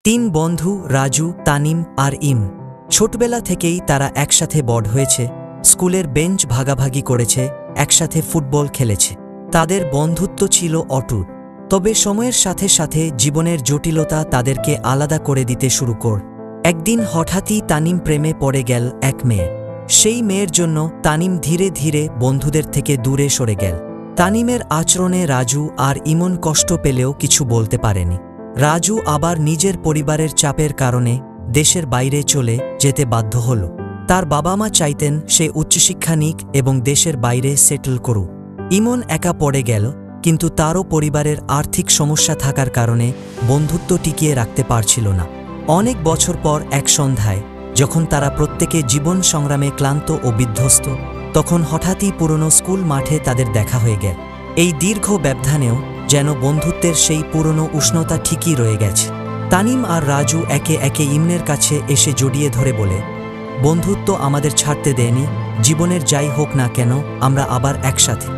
তিন বন্ধু রাজু, তানিম আর ইম। ছোটবেলা থেকেই তারা একসাথে বড় হয়েছে, স্কুলের বেঞ্চ ভাগাভাগি করেছে, একসাথে ফুটবল খেলেছে। তাদের বন্ধুত্ব ছিল অটুট। তবে সময়ের সাথে সাথে জীবনের জটিলতা তাদেরকে আলাদা করে দিতে শুরু কর। একদিন হঠাৎই তানিম প্রেমে পড়ে গেল এক মেয়ে। সেই মেয়ের জন্য তানিম ধীরে ধীরে বন্ধুদের থেকে দূরে সরে গেল। তানিমের আচরণে রাজু আর ইমন কষ্ট পেলেও কিছু বলতে পারেনি। রাজু আবার নিজের পরিবারের চাপের কারণে দেশের বাইরে চলে যেতে বাধ্য হল। তার বাবা মা চাইতেন সে উচ্চশিক্ষা নিক এবং দেশের বাইরে সেটেল করুক। ইমন একা পড়ে গেল, কিন্তু তারও পরিবারের আর্থিক সমস্যা থাকার কারণে বন্ধুত্ব টিকিয়ে রাখতে পারছিল না। অনেক বছর পর এক সন্ধ্যায়, যখন তারা প্রত্যেকে জীবন সংগ্রামে ক্লান্ত ও বিধ্বস্ত, তখন হঠাৎই পুরনো স্কুল মাঠে তাদের দেখা হয়ে গেল। এই দীর্ঘ ব্যবধানেও যেন বন্ধুত্বের সেই পুরনো উষ্ণতা ঠিকই রয়ে গেছে। তানিম আর রাজু একে একে ইমনের কাছে এসে জড়িয়ে ধরে বলে, বন্ধুত্ব আমাদের ছাড়তে দেয়নি, জীবনের যাই হোক না কেন আমরা আবার একসাথে।